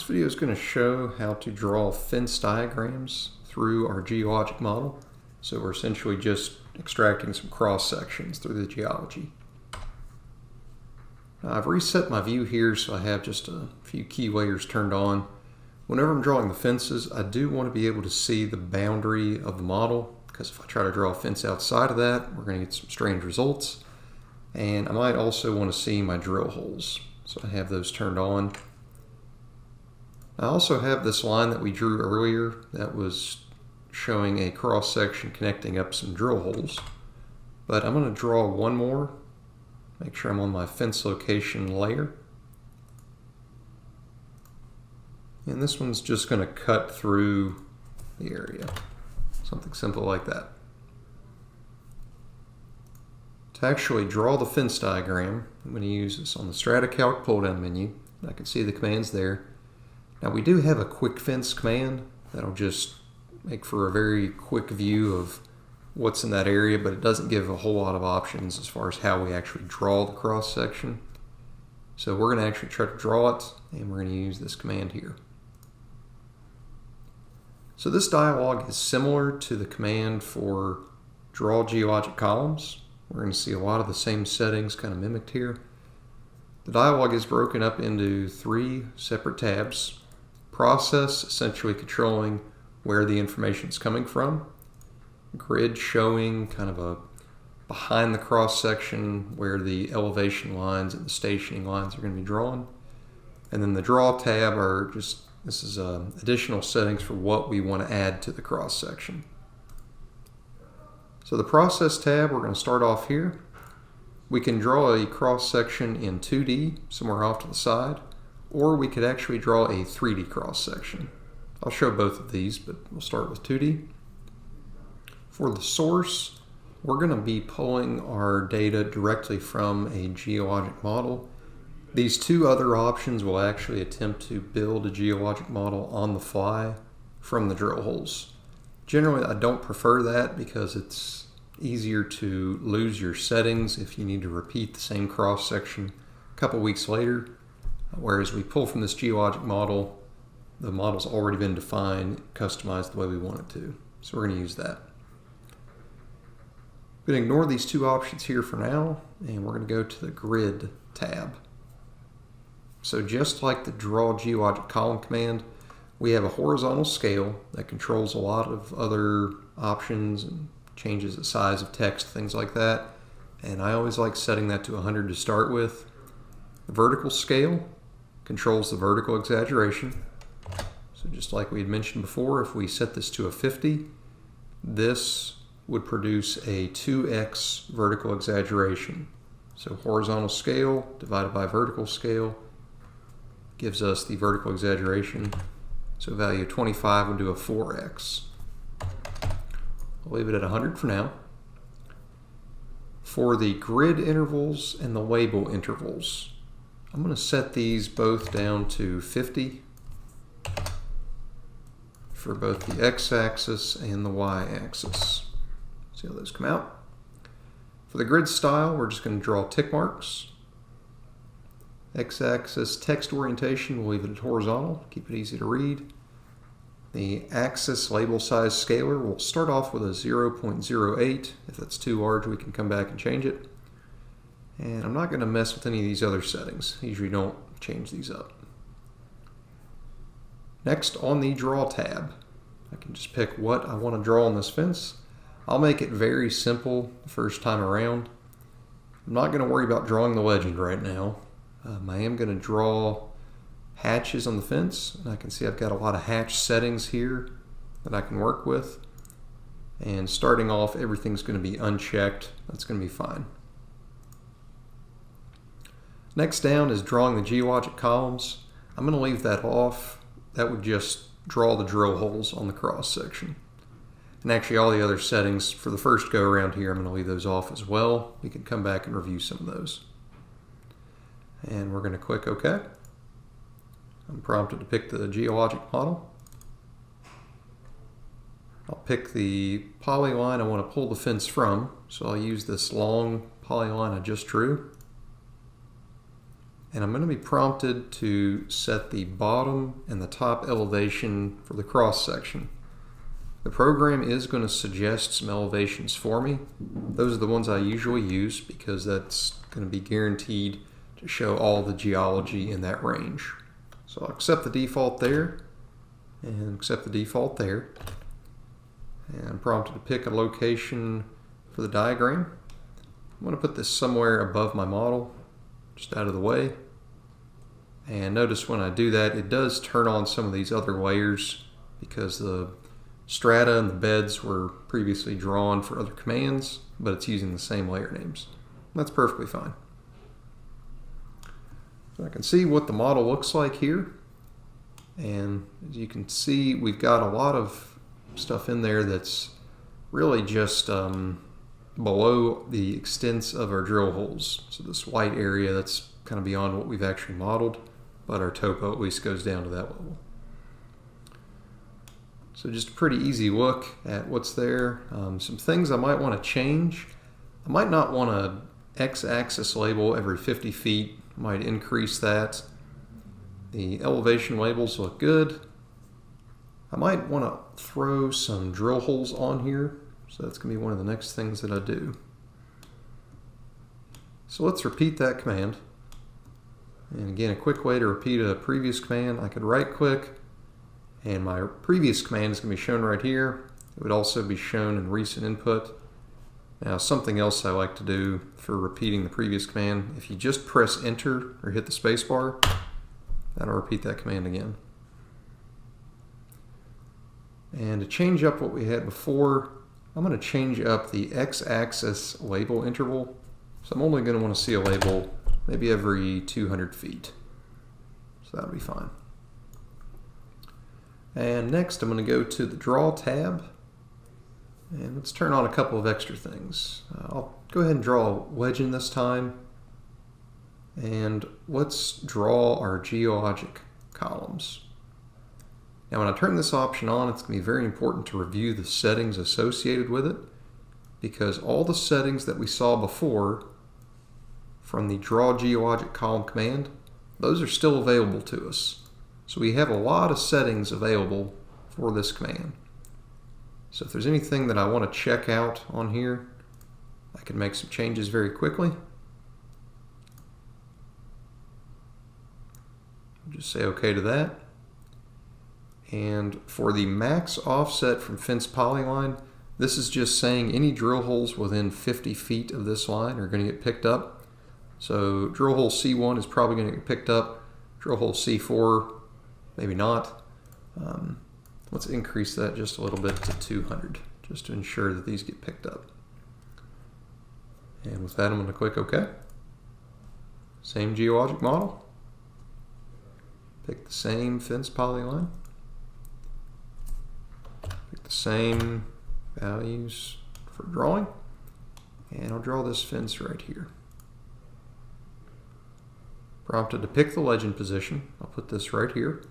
This video is going to show how to draw fence diagrams through our geologic model. So we're essentially just extracting some cross sections through the geology. Now I've reset my view here so I have just a few key layers turned on. Whenever I'm drawing the fences, I do want to be able to see the boundary of the model, because if I try to draw a fence outside of that, we're going to get some strange results. And I might also want to see my drill holes. So I have those turned on. I also have this line that we drew earlier that was showing a cross section connecting up some drill holes. But I'm going to draw one more, make sure I'm on my fence location layer. And this one's just going to cut through the area. Something simple like that. To actually draw the fence diagram, I'm going to use this on the StrataCalc pull-down menu. I can see the commands there. Now we do have a quick fence command that'll just make for a very quick view of what's in that area, but it doesn't give a whole lot of options as far as how we actually draw the cross section. So we're going to actually try to draw it, and we're going to use this command here. So this dialog is similar to the command for draw geologic columns. We're going to see a lot of the same settings kind of mimicked here. The dialog is broken up into 3 separate tabs. Process, essentially controlling where the information is coming from. Grid, showing kind of a behind the cross section where the elevation lines and the stationing lines are going to be drawn. And then the draw tab are just, this is additional settings for what we want to add to the cross section. So the process tab, we're going to start off here. We can draw a cross section in 2D somewhere off to the side, or we could actually draw a 3D cross section. I'll show both of these, but we'll start with 2D. For the source, we're going to be pulling our data directly from a geologic model. These 2 other options will actually attempt to build a geologic model on the fly from the drill holes. Generally, I don't prefer that because it's easier to lose your settings if you need to repeat the same cross section a couple weeks later. Whereas we pull from this geologic model, the model's already been defined, customized the way we want it to. So we're going to use that. We're going to ignore these 2 options here for now, and we're going to go to the Grid tab. So just like the Draw Geologic Column command, we have a horizontal scale that controls a lot of other options and changes the size of text, things like that. And I always like setting that to 100 to start with. The vertical scale controls the vertical exaggeration. So just like we had mentioned before, if we set this to a 50, this would produce a 2x vertical exaggeration. So horizontal scale divided by vertical scale gives us the vertical exaggeration. So value of 25 would do a 4x. I'll leave it at 100 for now. For the grid intervals and the label intervals, I'm going to set these both down to 50 for both the x-axis and the y-axis. See how those come out. For the grid style, we're just going to draw tick marks. X-axis text orientation, we'll leave it at horizontal, keep it easy to read. The axis label size scalar, we'll start off with a 0.08. If that's too large, we can come back and change it. And I'm not going to mess with any of these other settings. I usually don't change these up. Next, on the Draw tab, I can just pick what I want to draw on this fence. I'll make it very simple the first time around. I'm not going to worry about drawing the legend right now. I am going to draw hatches on the fence, and I can see I've got a lot of hatch settings here that I can work with. And starting off, everything's going to be unchecked. That's going to be fine. Next down is drawing the geologic columns. I'm going to leave that off. That would just draw the drill holes on the cross section. And actually all the other settings for the first go around here, I'm going to leave those off as well. We can come back and review some of those. And we're going to click OK. I'm prompted to pick the geologic model. I'll pick the polyline I want to pull the fence from, so I'll use this long polyline I just drew. and I'm going to be prompted to set the bottom and the top elevation for the cross section. The program is going to suggest some elevations for me. Those are the ones I usually use because that's going to be guaranteed to show all the geology in that range. So I'll accept the default there and accept the default there. And I'm prompted to pick a location for the diagram. I'm going to put this somewhere above my model, just out of the way. And notice when I do that, it does turn on some of these other layers because the strata and the beds were previously drawn for other commands, but it's using the same layer names. That's perfectly fine. So I can see what the model looks like here. And as you can see, we've got a lot of stuff in there that's really just below the extents of our drill holes. So this white area, that's kind of beyond what we've actually modeled, but our topo at least goes down to that level. So just a pretty easy look at what's there. Some things I might want to change. I might not want to x-axis label every 50 feet. I might increase that. The elevation labels look good. I might want to throw some drill holes on here. So that's going to be one of the next things that I do. So let's repeat that command. And again, a quick way to repeat a previous command, I could right click, and my previous command is going to be shown right here. It would also be shown in recent input. Now, something else I like to do for repeating the previous command, if you just press enter or hit the space bar, that'll repeat that command again. And to change up what we had before, I'm going to change up the x-axis label interval. So I'm only going to want to see a label maybe every 200 feet. So that'll be fine. And next I'm going to go to the Draw tab. And let's turn on a couple of extra things. I'll go ahead and draw a wedging this time. And let's draw our geologic columns. Now when I turn this option on, it's going to be very important to review the settings associated with it, because all the settings that we saw before from the Draw Geologic Column command, those are still available to us. So we have a lot of settings available for this command. So if there's anything that I want to check out on here, I can make some changes very quickly. Just say OK to that. And for the max offset from fence polyline, this is just saying any drill holes within 50 feet of this line are going to get picked up. So drill hole C1 is probably going to get picked up. Drill hole C4, maybe not. Let's increase that just a little bit to 200, just to ensure that these get picked up. And with that, I'm going to click OK. Same geologic model. Pick the same fence polyline. Pick the same values for drawing. And I'll draw this fence right here. Prompted to pick the legend position. I'll put this right here.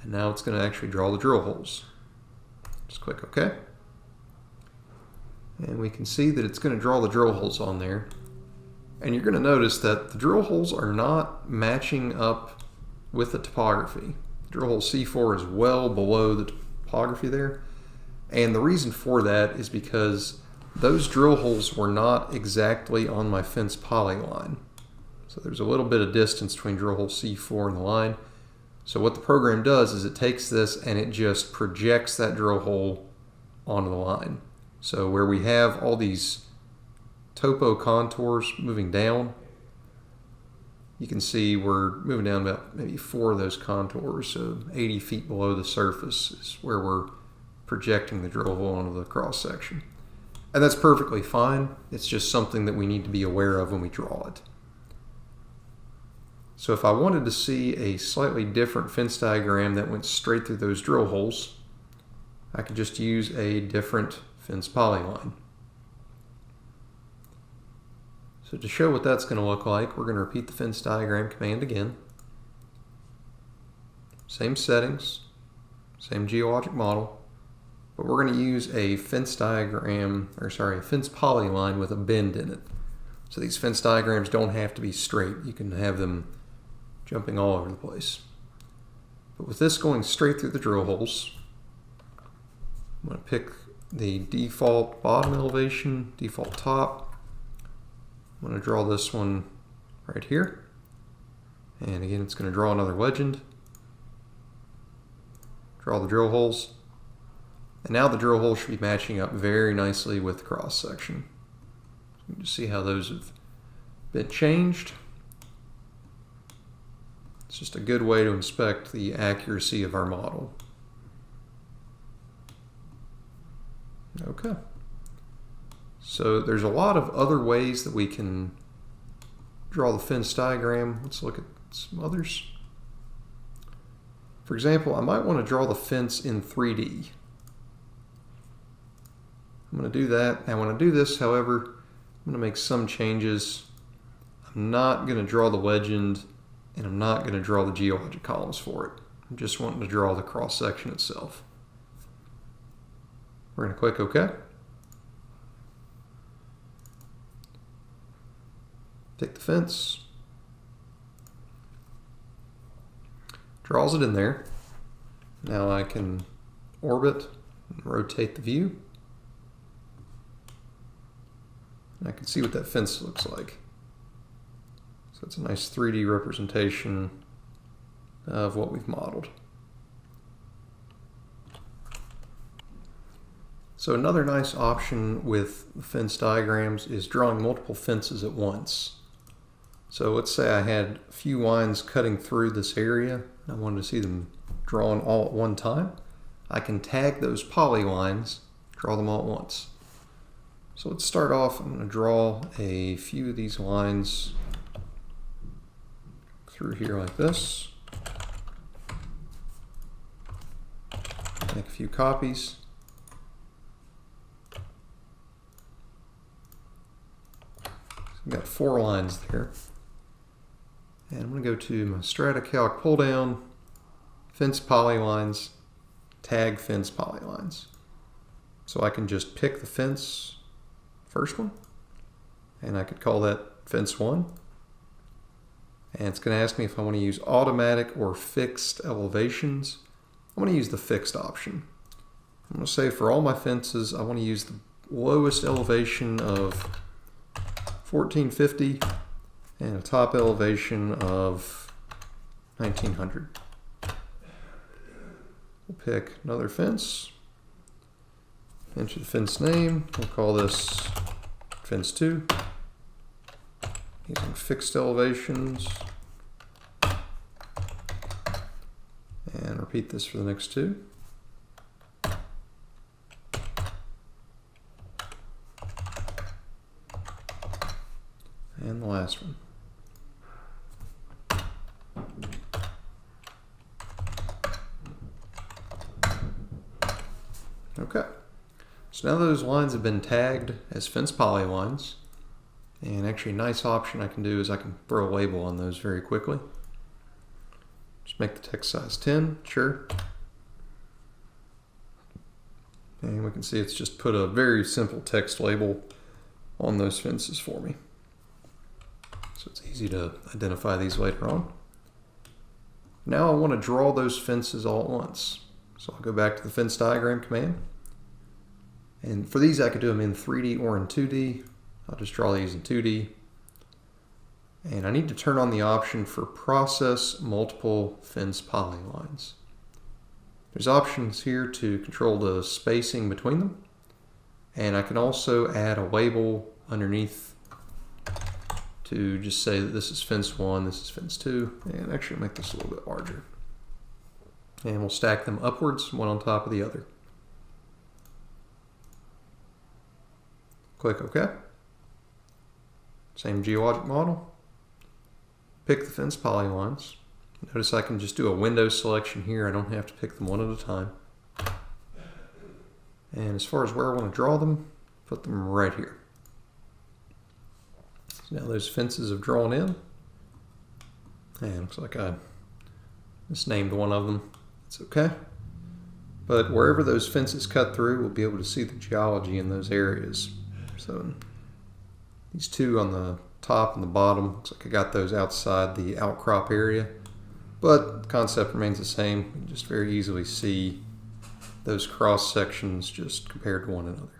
And now it's going to actually draw the drill holes. Just click OK. And we can see that it's going to draw the drill holes on there. And you're going to notice that the drill holes are not matching up with the topography. Drill hole C4 is well below the topography there. And the reason for that is because those drill holes were not exactly on my fence polyline. So there's a little bit of distance between drill hole C4 and the line. So what the program does is it takes this and it just projects that drill hole onto the line. So where we have all these topo contours moving down, you can see we're moving down about maybe 4 of those contours, so 80 feet below the surface is where we're projecting the drill hole onto the cross section. And that's perfectly fine. It's just something that we need to be aware of when we draw it. So if I wanted to see a slightly different fence diagram that went straight through those drill holes, I could just use a different fence polyline. So to show what that's going to look like, we're going to repeat the fence diagram command again. Same settings, same geologic model, but we're going to use a fence diagram, or sorry, a fence polyline with a bend in it. So these fence diagrams don't have to be straight. You can have them jumping all over the place. But with this going straight through the drill holes, I'm going to pick the default bottom elevation, default top. I'm going to draw this one right here. And again, it's going to draw another legend. Draw the drill holes. And now the drill holes should be matching up very nicely with the cross section. You can just see how those have been changed. It's just a good way to inspect the accuracy of our model. Okay. So there's a lot of other ways that we can draw the fence diagram. Let's look at some others. For example, I might want to draw the fence in 3D. I'm going to do that. Now when I do this, however, I'm going to make some changes. I'm not going to draw the legend, and I'm not going to draw the geologic columns for it. I'm just wanting to draw the cross section itself. We're going to click OK. Pick the fence. Draws it in there. Now I can orbit and rotate the view. And I can see what that fence looks like. So it's a nice 3D representation of what we've modeled. So another nice option with the fence diagrams is drawing multiple fences at once. So let's say I had a few lines cutting through this area, and I wanted to see them drawn all at one time. I can tag those polylines, draw them all at once. So let's start off. I'm going to draw a few of these lines through here like this. Make a few copies. So I've got 4 lines there. And I'm going to go to my StrataCalc pull down, fence polylines, tag fence polylines. So I can just pick the fence, first one, and I could call that fence 1. And it's going to ask me if I want to use automatic or fixed elevations. I'm going to use the fixed option. I'm going to say for all my fences, I want to use the lowest elevation of 1450 and a top elevation of 1900. We'll pick another fence, enter the fence name. We'll call this fence 2. Using fixed elevations. And repeat this for the next 2. And the last one. Okay. So now those lines have been tagged as fence polylines. And actually a nice option I can do is I can throw a label on those very quickly. Just make the text size 10, sure. And we can see it's just put a very simple text label on those fences for me. So it's easy to identify these later on. Now I want to draw those fences all at once. So I'll go back to the fence diagram command. And for these I could do them in 3D or in 2D. I'll just draw these in 2D. And I need to turn on the option for process multiple fence polylines. There's options here to control the spacing between them. And I can also add a label underneath to just say that this is fence 1, this is fence 2, and actually make this a little bit larger. And we'll stack them upwards, one on top of the other. Click OK. Same geologic model. Pick the fence polylines. Notice I can just do a window selection here. I don't have to pick them one at a time. And as far as where I want to draw them, put them right here. So now those fences have drawn in. And looks like I misnamed one of them. It's okay. But wherever those fences cut through, we'll be able to see the geology in those areas. So These two on the top and the bottom, looks like I got those outside the outcrop area, but the concept remains the same. You can just very easily see those cross sections just compared to one another.